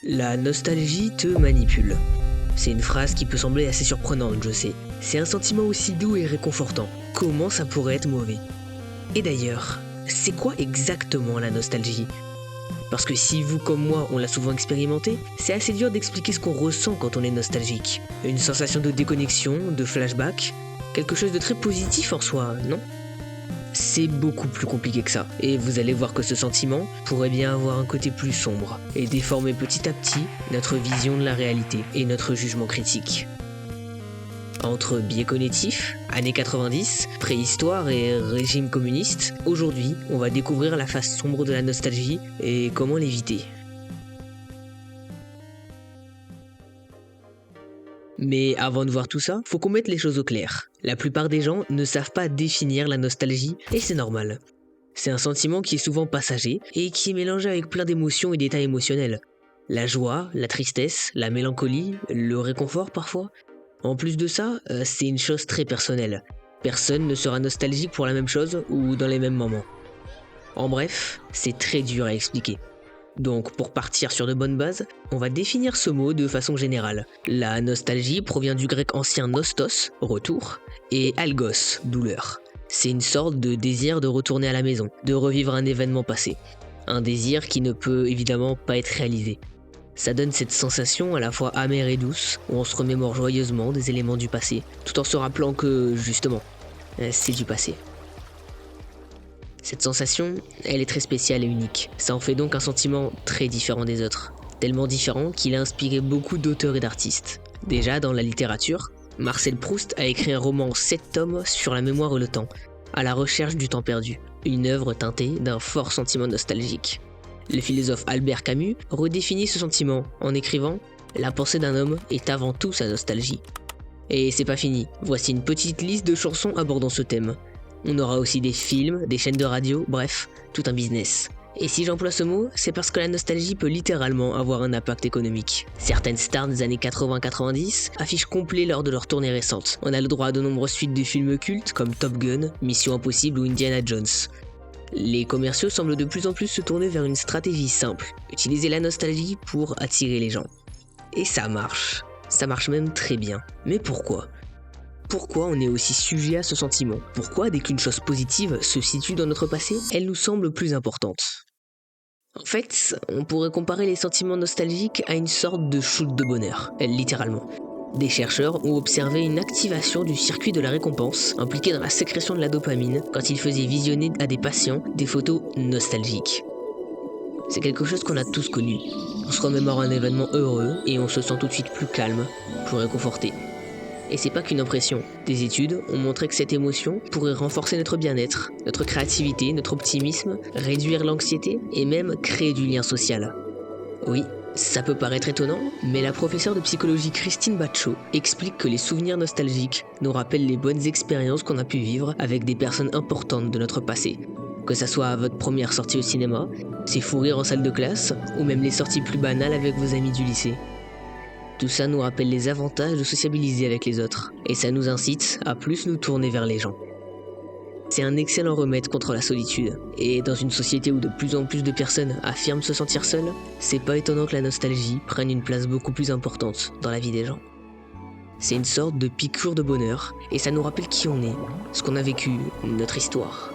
La nostalgie te manipule. C'est une phrase qui peut sembler assez surprenante, je sais. C'est un sentiment aussi doux et réconfortant. Comment ça pourrait être mauvais? Et d'ailleurs, c'est quoi exactement la nostalgie? Parce que si vous comme moi on l'a souvent expérimenté, c'est assez dur d'expliquer ce qu'on ressent quand on est nostalgique. Une sensation de déconnexion, de flashback, quelque chose de très positif en soi, non? C'est beaucoup plus compliqué que ça, et vous allez voir que ce sentiment pourrait bien avoir un côté plus sombre, et déformer petit à petit notre vision de la réalité et notre jugement critique. Entre biais cognitifs, années 90, préhistoire et régime communiste, aujourd'hui, on va découvrir la face sombre de la nostalgie et comment l'éviter. Mais avant de voir tout ça, faut qu'on mette les choses au clair. La plupart des gens ne savent pas définir la nostalgie, et c'est normal. C'est un sentiment qui est souvent passager et qui est mélangé avec plein d'émotions et d'états émotionnels. La joie, la tristesse, la mélancolie, le réconfort parfois. En plus de ça, c'est une chose très personnelle. Personne ne sera nostalgique pour la même chose ou dans les mêmes moments. En bref, c'est très dur à expliquer. Donc pour partir sur de bonnes bases, on va définir ce mot de façon générale. La nostalgie provient du grec ancien nostos, retour, et algos, douleur. C'est une sorte de désir de retourner à la maison, de revivre un événement passé. Un désir qui ne peut évidemment pas être réalisé. Ça donne cette sensation à la fois amère et douce, où on se remémore joyeusement des éléments du passé, tout en se rappelant que, justement, c'est du passé. Cette sensation, elle est très spéciale et unique. Ça en fait donc un sentiment très différent des autres. Tellement différent qu'il a inspiré beaucoup d'auteurs et d'artistes. Déjà, dans la littérature, Marcel Proust a écrit un roman en 7 tomes sur la mémoire et le temps, à la recherche du temps perdu. Une œuvre teintée d'un fort sentiment nostalgique. Le philosophe Albert Camus redéfinit ce sentiment en écrivant « La pensée d'un homme est avant tout sa nostalgie ». Et c'est pas fini, voici une petite liste de chansons abordant ce thème. On aura aussi des films, des chaînes de radio, bref, tout un business. Et si j'emploie ce mot, c'est parce que la nostalgie peut littéralement avoir un impact économique. Certaines stars des années 80-90 affichent complet lors de leur tournée récente. On a le droit à de nombreuses suites de films cultes comme Top Gun, Mission Impossible ou Indiana Jones. Les commerciaux semblent de plus en plus se tourner vers une stratégie simple, utiliser la nostalgie pour attirer les gens. Et ça marche même très bien. Mais pourquoi ? Pourquoi on est aussi sujet à ce sentiment? Pourquoi, dès qu'une chose positive se situe dans notre passé, elle nous semble plus importante? En fait, on pourrait comparer les sentiments nostalgiques à une sorte de shoot de bonheur, littéralement. Des chercheurs ont observé une activation du circuit de la récompense impliqué dans la sécrétion de la dopamine quand ils faisaient visionner à des patients des photos nostalgiques. C'est quelque chose qu'on a tous connu. On se remémore un événement heureux et on se sent tout de suite plus calme, plus réconforté. Et c'est pas qu'une impression. Des études ont montré que cette émotion pourrait renforcer notre bien-être, notre créativité, notre optimisme, réduire l'anxiété et même créer du lien social. Oui, ça peut paraître étonnant, mais la professeure de psychologie Christine Batcho explique que les souvenirs nostalgiques nous rappellent les bonnes expériences qu'on a pu vivre avec des personnes importantes de notre passé. Que ça soit votre première sortie au cinéma, ces fous rires en salle de classe, ou même les sorties plus banales avec vos amis du lycée. Tout ça nous rappelle les avantages de sociabiliser avec les autres, et ça nous incite à plus nous tourner vers les gens. C'est un excellent remède contre la solitude, et dans une société où de plus en plus de personnes affirment se sentir seules, c'est pas étonnant que la nostalgie prenne une place beaucoup plus importante dans la vie des gens. C'est une sorte de piqûre de bonheur, et ça nous rappelle qui on est, ce qu'on a vécu, notre histoire.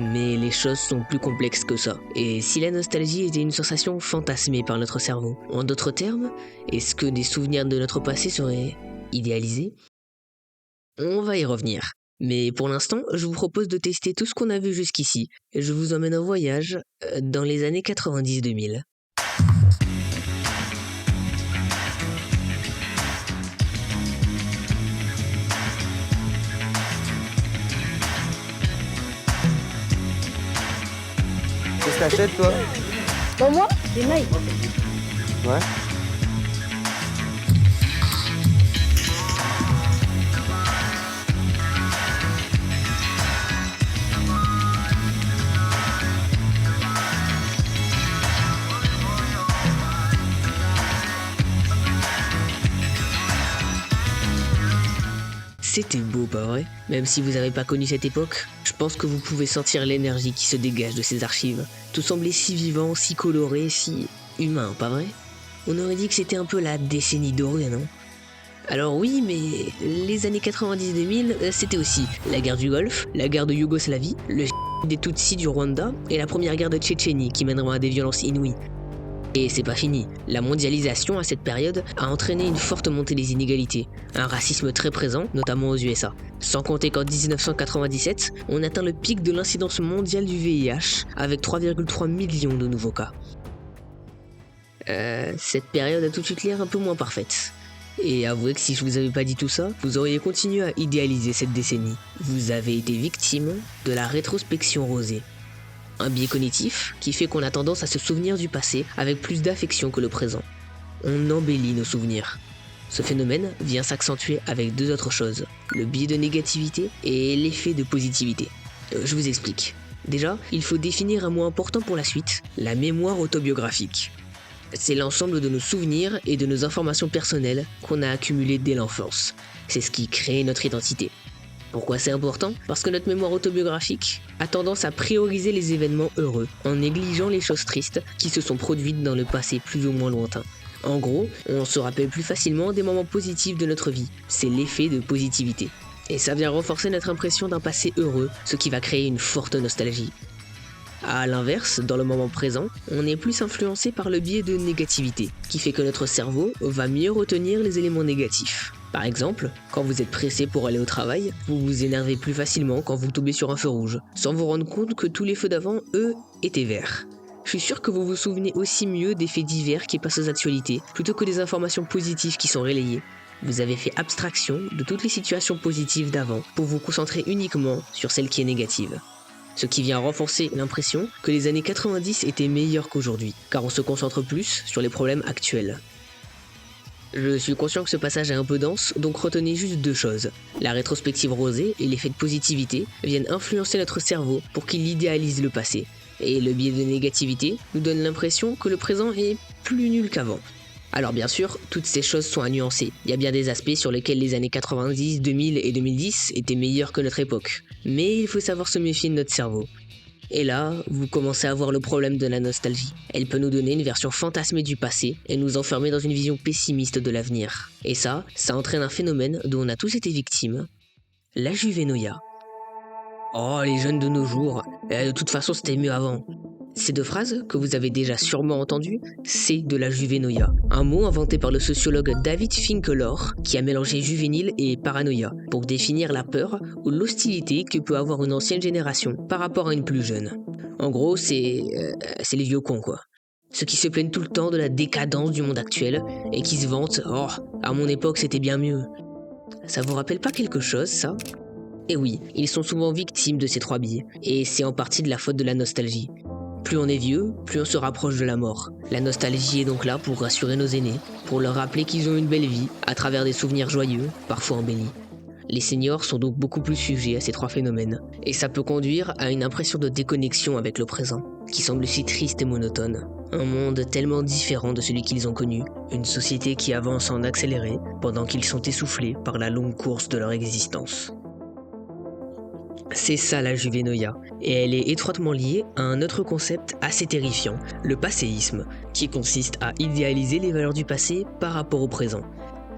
Mais les choses sont plus complexes que ça. Et si la nostalgie était une sensation fantasmée par notre cerveau, en d'autres termes, est-ce que des souvenirs de notre passé seraient idéalisés? On va y revenir. Mais pour l'instant, je vous propose de tester tout ce qu'on a vu jusqu'ici. Je vous emmène en voyage dans les années 90-2000. Qu'est-ce que t'achètes, toi? Pour moi, des Nike. Ouais. C'était beau, pas vrai? Même si vous n'avez pas connu cette époque, je pense que vous pouvez sentir l'énergie qui se dégage de ces archives. Tout semblait si vivant, si coloré, si humain, pas vrai? On aurait dit que c'était un peu la décennie dorée, non? Alors oui, mais les années 90-2000, c'était aussi la guerre du Golfe, la guerre de Yougoslavie, le des Tutsis du Rwanda et la première guerre de Tchétchénie qui mènera à des violences inouïes. Et c'est pas fini. La mondialisation à cette période a entraîné une forte montée des inégalités, un racisme très présent, notamment aux USA. Sans compter qu'en 1997, on atteint le pic de l'incidence mondiale du VIH, avec 3,3 millions de nouveaux cas. Cette période a tout de suite l'air un peu moins parfaite. Et avouez que si je vous avais pas dit tout ça, vous auriez continué à idéaliser cette décennie. Vous avez été victime de la rétrospection rosée. Un biais cognitif qui fait qu'on a tendance à se souvenir du passé avec plus d'affection que le présent. On embellit nos souvenirs. Ce phénomène vient s'accentuer avec deux autres choses, le biais de négativité et l'effet de positivité. Je vous explique. Déjà, il faut définir un mot important pour la suite, la mémoire autobiographique. C'est l'ensemble de nos souvenirs et de nos informations personnelles qu'on a accumulées dès l'enfance. C'est ce qui crée notre identité. Pourquoi c'est important? Parce que notre mémoire autobiographique a tendance à prioriser les événements heureux en négligeant les choses tristes qui se sont produites dans le passé plus ou moins lointain. En gros, on se rappelle plus facilement des moments positifs de notre vie. C'est l'effet de positivité. Et ça vient renforcer notre impression d'un passé heureux, ce qui va créer une forte nostalgie. À l'inverse, dans le moment présent, on est plus influencé par le biais de négativité, qui fait que notre cerveau va mieux retenir les éléments négatifs. Par exemple, quand vous êtes pressé pour aller au travail, vous vous énervez plus facilement quand vous tombez sur un feu rouge, sans vous rendre compte que tous les feux d'avant, eux, étaient verts. Je suis sûr que vous vous souvenez aussi mieux des faits divers qui passent aux actualités, plutôt que des informations positives qui sont relayées. Vous avez fait abstraction de toutes les situations positives d'avant pour vous concentrer uniquement sur celle qui est négative. Ce qui vient renforcer l'impression que les années 90 étaient meilleures qu'aujourd'hui, car on se concentre plus sur les problèmes actuels. Je suis conscient que ce passage est un peu dense, donc retenez juste deux choses. La rétrospective rosée et l'effet de positivité viennent influencer notre cerveau pour qu'il idéalise le passé. Et le biais de négativité nous donne l'impression que le présent est plus nul qu'avant. Alors bien sûr, toutes ces choses sont à nuancer. Il y a bien des aspects sur lesquels les années 90, 2000 et 2010 étaient meilleurs que notre époque. Mais il faut savoir se méfier de notre cerveau. Et là, vous commencez à voir le problème de la nostalgie. Elle peut nous donner une version fantasmée du passé et nous enfermer dans une vision pessimiste de l'avenir. Et ça entraîne un phénomène dont on a tous été victimes, la juvénoïa. Oh, les jeunes de nos jours, de toute façon c'était mieux avant. Ces deux phrases, que vous avez déjà sûrement entendues, c'est de la juvénoïa, un mot inventé par le sociologue David Finkelor, qui a mélangé juvénile et paranoïa, pour définir la peur ou l'hostilité que peut avoir une ancienne génération par rapport à une plus jeune. En gros, c'est les vieux cons, quoi. Ceux qui se plaignent tout le temps de la décadence du monde actuel, et qui se vantent « Oh, à mon époque c'était bien mieux ». Ça vous rappelle pas quelque chose, ça ? Et oui, ils sont souvent victimes de ces trois biais, et c'est en partie de la faute de la nostalgie. Plus on est vieux, plus on se rapproche de la mort. La nostalgie est donc là pour rassurer nos aînés, pour leur rappeler qu'ils ont une belle vie, à travers des souvenirs joyeux, parfois embellis. Les seniors sont donc beaucoup plus sujets à ces trois phénomènes, et ça peut conduire à une impression de déconnexion avec le présent, qui semble si triste et monotone. Un monde tellement différent de celui qu'ils ont connu, une société qui avance en accéléré, pendant qu'ils sont essoufflés par la longue course de leur existence. C'est ça la juvénoïa, et elle est étroitement liée à un autre concept assez terrifiant, le passéisme, qui consiste à idéaliser les valeurs du passé par rapport au présent.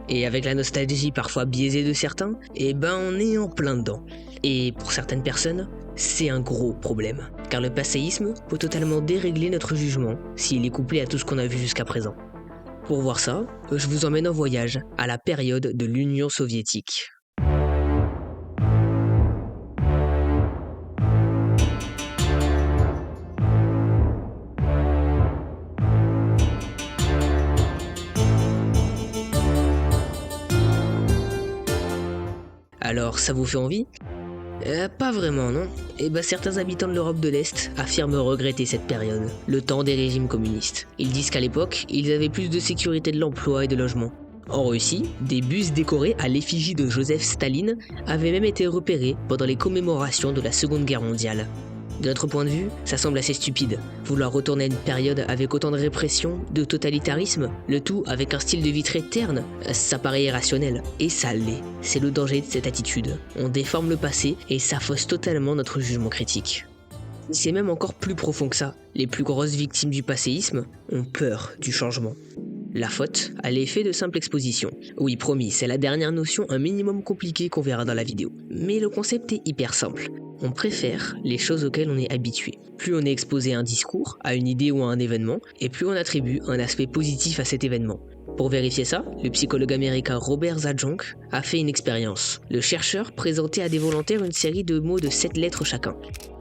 Et avec la nostalgie parfois biaisée de certains, on est en plein dedans. Et pour certaines personnes, c'est un gros problème, car le passéisme peut totalement dérégler notre jugement s'il est couplé à tout ce qu'on a vu jusqu'à présent. Pour voir ça, je vous emmène en voyage à la période de l'Union soviétique. Alors, ça vous fait envie ? Pas vraiment, non ? Certains habitants de l'Europe de l'Est affirment regretter cette période, le temps des régimes communistes. Ils disent qu'à l'époque, ils avaient plus de sécurité de l'emploi et de logement. En Russie, des bus décorés à l'effigie de Joseph Staline avaient même été repérés pendant les commémorations de la Seconde Guerre mondiale. De notre point de vue, ça semble assez stupide. Vouloir retourner à une période avec autant de répression, de totalitarisme, le tout avec un style de vie très terne, ça paraît irrationnel. Et ça l'est. C'est le danger de cette attitude. On déforme le passé et ça fausse totalement notre jugement critique. C'est même encore plus profond que ça. Les plus grosses victimes du passéisme ont peur du changement. La faute a l'effet de simple exposition. Oui, promis, c'est la dernière notion un minimum compliquée qu'on verra dans la vidéo. Mais le concept est hyper simple. On préfère les choses auxquelles on est habitué. Plus on est exposé à un discours, à une idée ou à un événement, et plus on attribue un aspect positif à cet événement. Pour vérifier ça, le psychologue américain Robert Zajonc a fait une expérience. Le chercheur présentait à des volontaires une série de mots de 7 lettres chacun.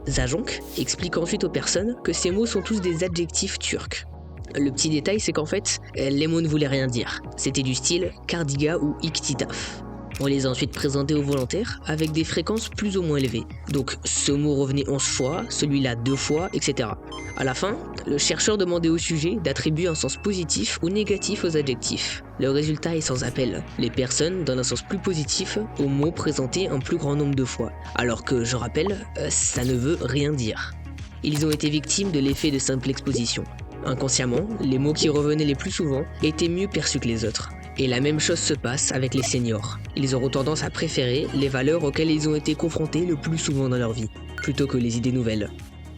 Zajonc explique ensuite aux personnes que ces mots sont tous des adjectifs turcs. Le petit détail, c'est qu'en fait, les mots ne voulaient rien dire. C'était du style Kardiga ou Iktidaf. On les a ensuite présentés aux volontaires avec des fréquences plus ou moins élevées. Donc ce mot revenait 11 fois, celui-là 2 fois, etc. À la fin, le chercheur demandait au sujet d'attribuer un sens positif ou négatif aux adjectifs. Le résultat est sans appel. Les personnes donnent un sens plus positif aux mots présentés un plus grand nombre de fois. Alors que, je rappelle, ça ne veut rien dire. Ils ont été victimes de l'effet de simple exposition. Inconsciemment, les mots qui revenaient les plus souvent étaient mieux perçus que les autres. Et la même chose se passe avec les seniors. Ils auront tendance à préférer les valeurs auxquelles ils ont été confrontés le plus souvent dans leur vie, plutôt que les idées nouvelles.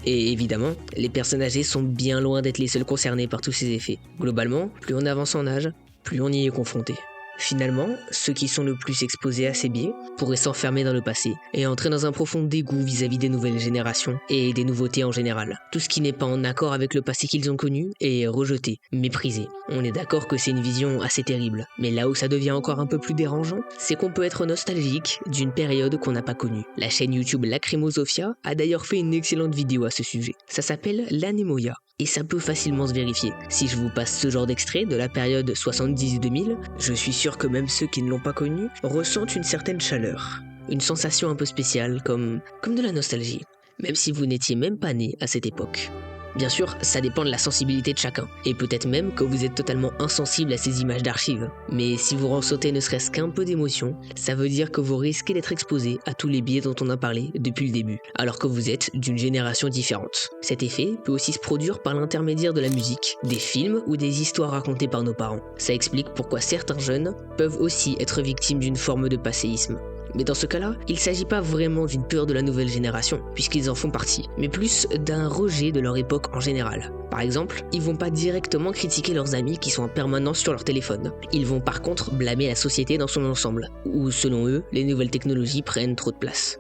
Et évidemment, les personnes âgées sont bien loin d'être les seules concernées par tous ces effets. Globalement, plus on avance en âge, plus on y est confronté. Finalement, ceux qui sont le plus exposés à ces biais pourraient s'enfermer dans le passé et entrer dans un profond dégoût vis-à-vis des nouvelles générations et des nouveautés en général. Tout ce qui n'est pas en accord avec le passé qu'ils ont connu est rejeté, méprisé. On est d'accord que c'est une vision assez terrible, mais là où ça devient encore un peu plus dérangeant, c'est qu'on peut être nostalgique d'une période qu'on n'a pas connue. La chaîne YouTube Lacrimosofia a d'ailleurs fait une excellente vidéo à ce sujet. Ça s'appelle l'Anémoia. Et ça peut facilement se vérifier. Si je vous passe ce genre d'extrait de la période 70-2000, je suis sûr que même ceux qui ne l'ont pas connu ressentent une certaine chaleur. Une sensation un peu spéciale, comme de la nostalgie. Même si vous n'étiez même pas né à cette époque. Bien sûr, ça dépend de la sensibilité de chacun, et peut-être même que vous êtes totalement insensible à ces images d'archives. Mais si vous ressentez ne serait-ce qu'un peu d'émotion, ça veut dire que vous risquez d'être exposé à tous les biais dont on a parlé depuis le début, alors que vous êtes d'une génération différente. Cet effet peut aussi se produire par l'intermédiaire de la musique, des films ou des histoires racontées par nos parents. Ça explique pourquoi certains jeunes peuvent aussi être victimes d'une forme de passéisme. Mais dans ce cas-là, il ne s'agit pas vraiment d'une peur de la nouvelle génération, puisqu'ils en font partie, mais plus d'un rejet de leur époque en général. Par exemple, ils vont pas directement critiquer leurs amis qui sont en permanence sur leur téléphone. Ils vont par contre blâmer la société dans son ensemble, où selon eux, les nouvelles technologies prennent trop de place.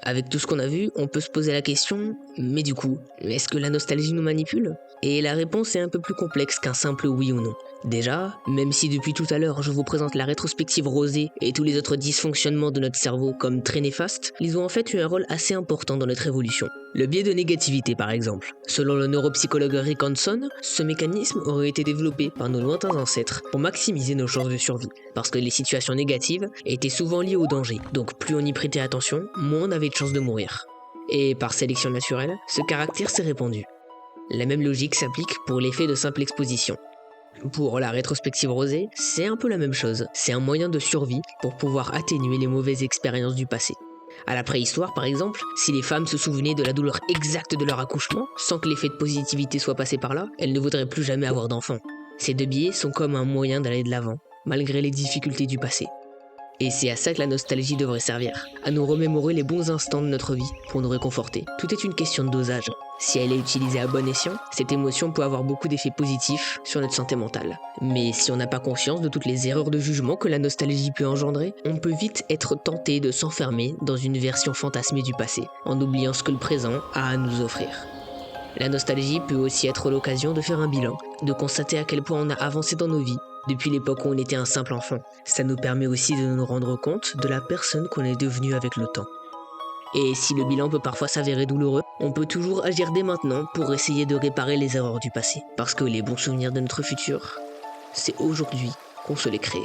Avec tout ce qu'on a vu, on peut se poser la question, mais du coup, est-ce que la nostalgie nous manipule ? Et la réponse est un peu plus complexe qu'un simple oui ou non. Déjà, même si depuis tout à l'heure je vous présente la rétrospective rosée et tous les autres dysfonctionnements de notre cerveau comme très néfastes, ils ont en fait eu un rôle assez important dans notre évolution. Le biais de négativité par exemple. Selon le neuropsychologue Rick Hanson, ce mécanisme aurait été développé par nos lointains ancêtres pour maximiser nos chances de survie. Parce que les situations négatives étaient souvent liées au danger, donc plus on y prêtait attention, moins on avait de chances de mourir. Et par sélection naturelle, ce caractère s'est répandu. La même logique s'applique pour l'effet de simple exposition. Pour la rétrospective rosée, c'est un peu la même chose. C'est un moyen de survie pour pouvoir atténuer les mauvaises expériences du passé. À la préhistoire, par exemple, si les femmes se souvenaient de la douleur exacte de leur accouchement, sans que l'effet de positivité soit passé par là, elles ne voudraient plus jamais avoir d'enfants. Ces deux biais sont comme un moyen d'aller de l'avant, malgré les difficultés du passé. Et c'est à ça que la nostalgie devrait servir, à nous remémorer les bons instants de notre vie, pour nous réconforter. Tout est une question de dosage. Si elle est utilisée à bon escient, cette émotion peut avoir beaucoup d'effets positifs sur notre santé mentale. Mais si on n'a pas conscience de toutes les erreurs de jugement que la nostalgie peut engendrer, on peut vite être tenté de s'enfermer dans une version fantasmée du passé, en oubliant ce que le présent a à nous offrir. La nostalgie peut aussi être l'occasion de faire un bilan, de constater à quel point on a avancé dans nos vies, depuis l'époque où on était un simple enfant. Ça nous permet aussi de nous rendre compte de la personne qu'on est devenu avec le temps. Et si le bilan peut parfois s'avérer douloureux, on peut toujours agir dès maintenant pour essayer de réparer les erreurs du passé. Parce que les bons souvenirs de notre futur, c'est aujourd'hui qu'on se les crée.